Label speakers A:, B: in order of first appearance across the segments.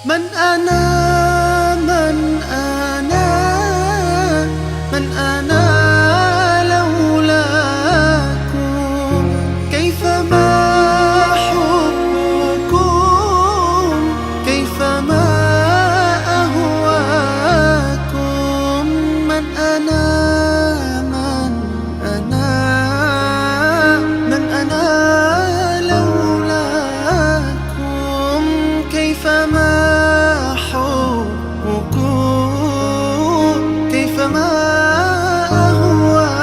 A: من أنا من أنا من أنا لولاكم كيفما حبكم كيفما أهواكم من أنا من أنا من أنا لولاكم كيفما كيفما أهواكم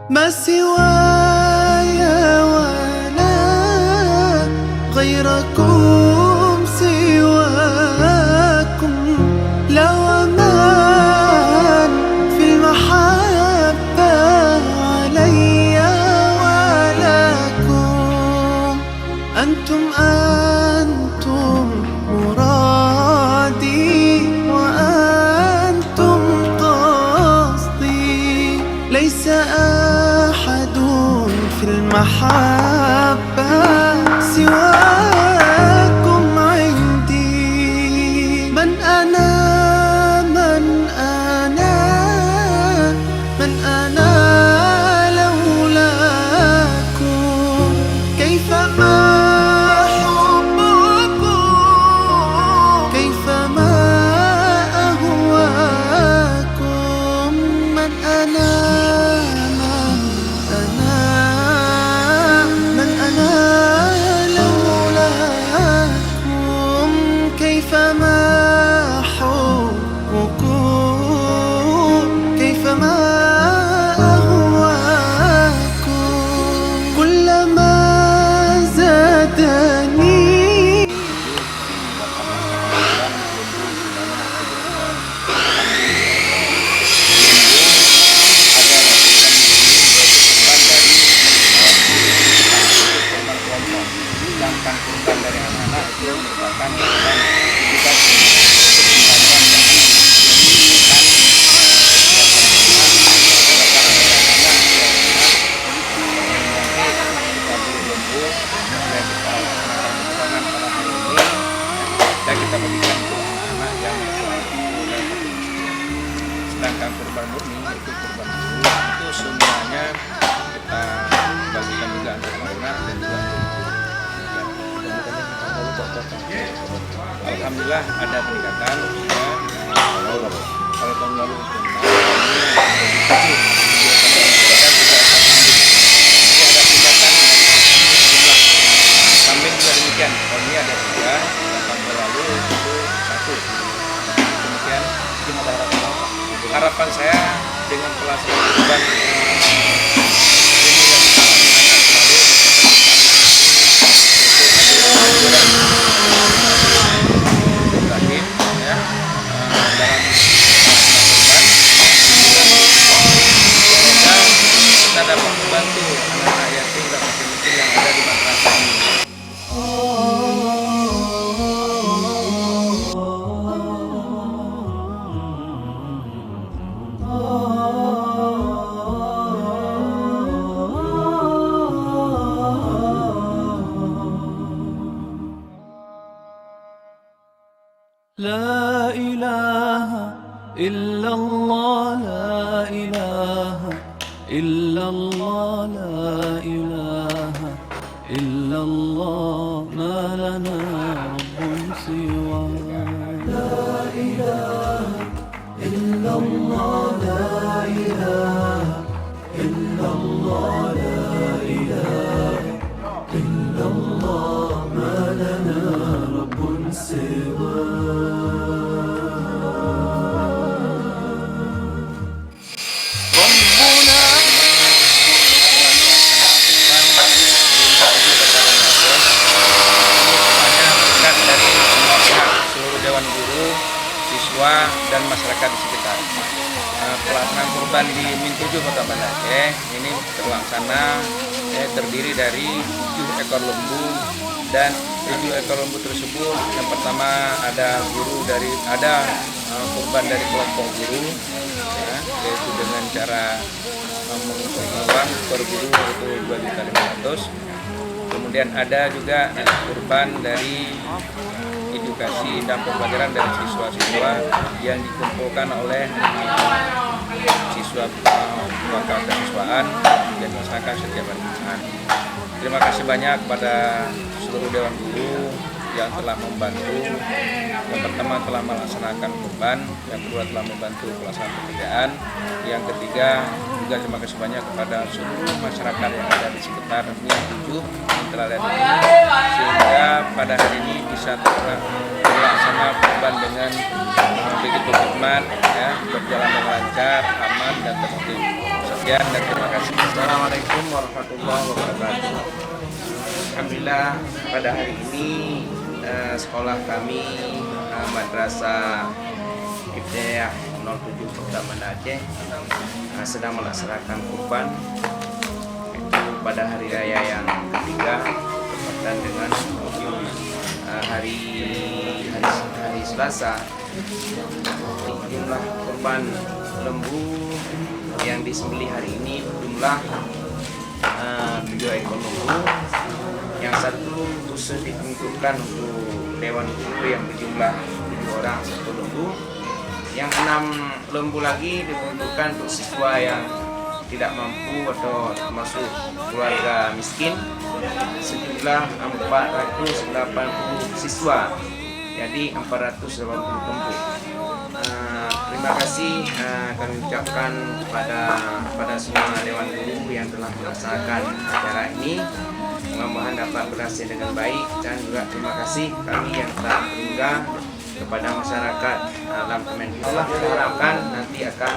A: ما سواي ولا غيركم سواكم لا ومن في المحبة علي أنتم مرادي وأنتم قصدي ليس أحد في المحبة سواكم عندي من أنا من أنا من أنا لولاكم كيفما
B: sedangkan kurban dari anak-anak itu merupakan kurban dan kita berikan ke anak-anak yang sedangkan kurban murni yaitu kurban guru itu semuanya kita bagikan juga antara anak dan juga alhamdulillah ada peningkatan ya. Kalau tahun lalu itu kambing juga demikian. Tahun ini ada 3, tahun lalu itu 1. Demikian harapan saya dengan pelaksanaan kurban kita dapat membantu anak-anak yatim dan miskin yang ada di madrasah ini.
A: لا إله إلا الله لا إله إلا الله لا إله إلا الله ما لنا رب سواه لا إله إلا الله لا إله إلا الله لا إله إلا الله ما لنا رب سواه
B: Dewan guru, siswa, dan masyarakat di sekitar. Pelaksanaan kurban di Min 7 Kota Banda Aceh ini terlaksana terdiri dari 7 ekor lembu, dan 7 ekor lembu tersebut yang pertama ada kurban dari kelompok guru, ya, yaitu dengan cara mengumpulkan uang per guru yaitu 2.500.000. Kemudian ada juga kurban dari edukasi dan pembelajaran dari siswa-siswa yang dikumpulkan oleh siswa wakil kesiswaan dan masyarakat setiap hari Jumat. Terima kasih banyak kepada seluruh Dewan Guru yang telah membantu. Yang pertama telah melaksanakan kurban, yang kedua telah membantu pelaksanaan pekerjaan, yang ketiga juga terima kasih banyak kepada seluruh masyarakat yang ada di sekitar Min 7 yang telah hadir sehingga pada hari ini bisa terlaksana kurban dengan begitu hikmat, ya, berjalan dengan lancar, aman dan tertib. Sekian dan terima kasih.
C: Assalamualaikum warahmatullahi wabarakatuh. Alhamdulillah pada hari ini sekolah kami Madrasah Ibtidaiyah 07 Kota Banda Aceh sedang melaksanakan kurban pada hari raya yang ketiga bertepatan dengan hari Selasa. Jumlah kurban lembu yang disembelih hari ini berjumlah 7 ekor lembu. Yang satu khusus ditentukan untuk Dewan Guru yang berjumlah 7 orang satu lembu. Yang 6 lembu lagi diperuntukkan untuk siswa yang tidak mampu atau termasuk keluarga miskin sejumlah 480 siswa, jadi 480 lembu. Terima kasih kami ucapkan kepada semua Dewan Guru yang telah melaksanakan acara ini. Mudah-mudahan dapat berhasil dengan baik, dan juga terima kasih kami yang telah berunggah kepada masyarakat alam Kementerian. Kita harapkan nanti akan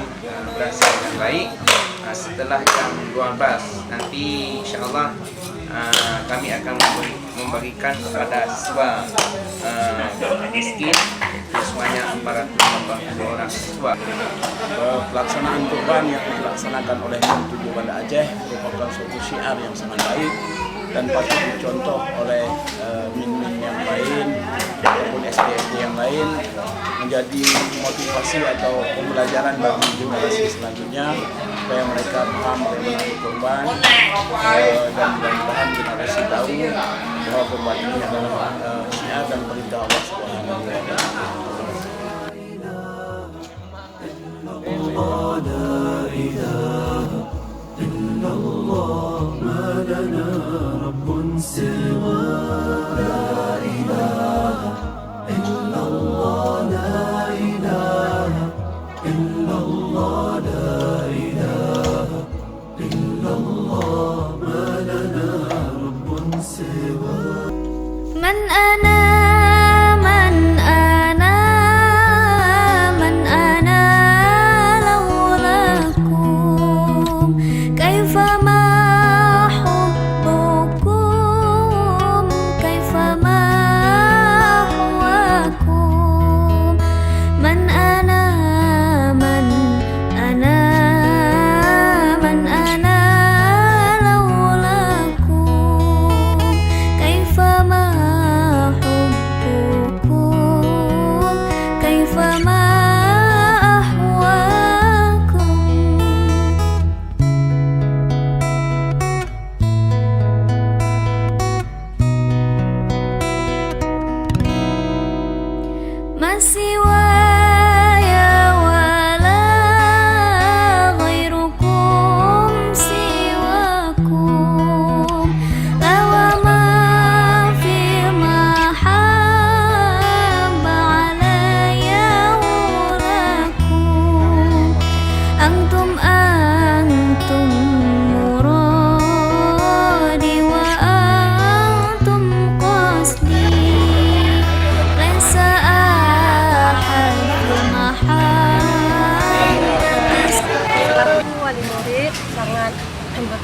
C: berhasil dengan baik. Setelah jam 12 nanti insyaallah kami akan membagikan kepada siswa miskin semuanya 480 orang siswa.
D: Pelaksanaan kurban yang dilaksanakan oleh Min 7 Banda Aceh merupakan suatu syiar yang sangat baik dan patut dicontoh oleh min-min yang lain ataupun SD yang lain, menjadi motivasi atau pembelajaran bagi generasi selanjutnya supaya mereka paham bagaimana kurban, dan mudah-mudahan generasi tahu bahwa kurban ini adalah syiar dan perintah Allah Subhanahu wa Ta'ala.
A: لا إله إلا الله ما لنا رب سوى لا إله إلا الله لا إله إلا الله لا إله إلا الله ما لنا رب سوى
E: من أنا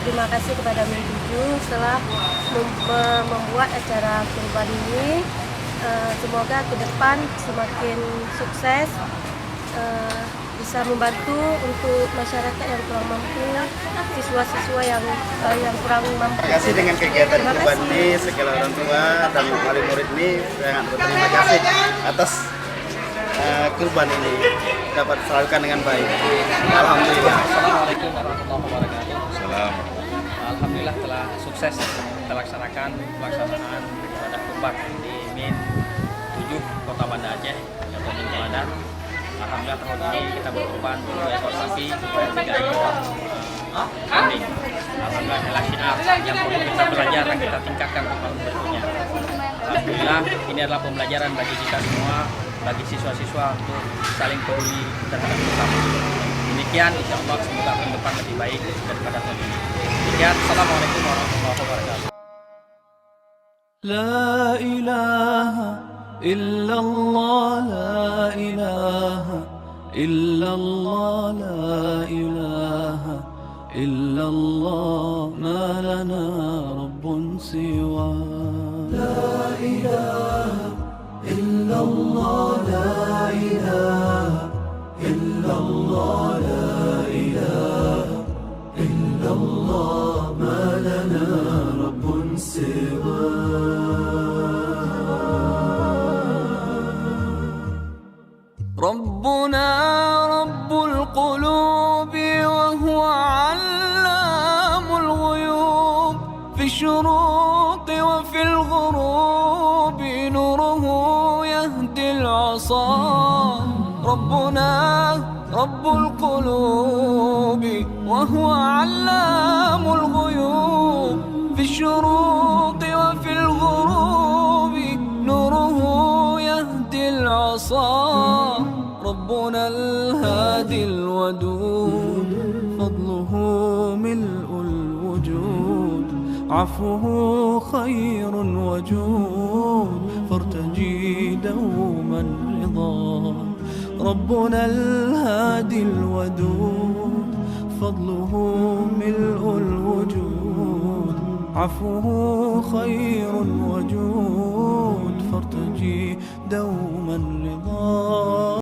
E: berterima kasih kepada Min 7 setelah membuat acara kurban ini. Semoga ke depan semakin sukses, bisa membantu untuk masyarakat yang kurang mampu, siswa-siswa yang kurang mampu.
C: Terima kasih dengan kegiatan kurban ini, segala orang tua dan wali murid ini sangat berterima kasih atas kurban ini dapat disalurkan dengan baik. Alhamdulillah.
B: Assalamualaikum warahmatullahi wabarakatuh. alhamdulillah telah sukses kita laksanakan pelaksanaan ibadah kurban di Min 7 Kota Banda Aceh atau Min Ramadan. Alhamdulillah tahun ini kita berkurban 2 ekor sapi dan 3 ekor kambing. Alhamdulillah adalah syiar yang perlu kita belajar dan kita tingkatkan untuk tahun berikutnya. Alhamdulillah ini adalah pembelajaran bagi kita semua, bagi siswa-siswa untuk saling peduli terhadap sesama. Demikian, insya Allah semoga tahun depan lebih baik daripada tahun ini. Demikian, Assalamualaikum warahmatullahi wabarakatuh.
A: لا إله إلا الله لا إله إلا الله لا إله إلا الله ما لنا رب سوى لا إله إلا الله لا إله إلا الله لا إله إلا الله ما لنا رب سوى ربنا رب القلوب وهو علام الغيوب في الشروق وفي الغروب نوره يهدي العصا ربنا رب القلوب وهو علام الغيوب في الشروق وفي الغروب نوره يهدي العصا ربنا الهادي الودود فضله ملء الوجود عفوه خير وجود فارتجي دوما رضا ربنا الهادي الودود فضله ملء الوجود عفوه خير وجود فارتجي دوما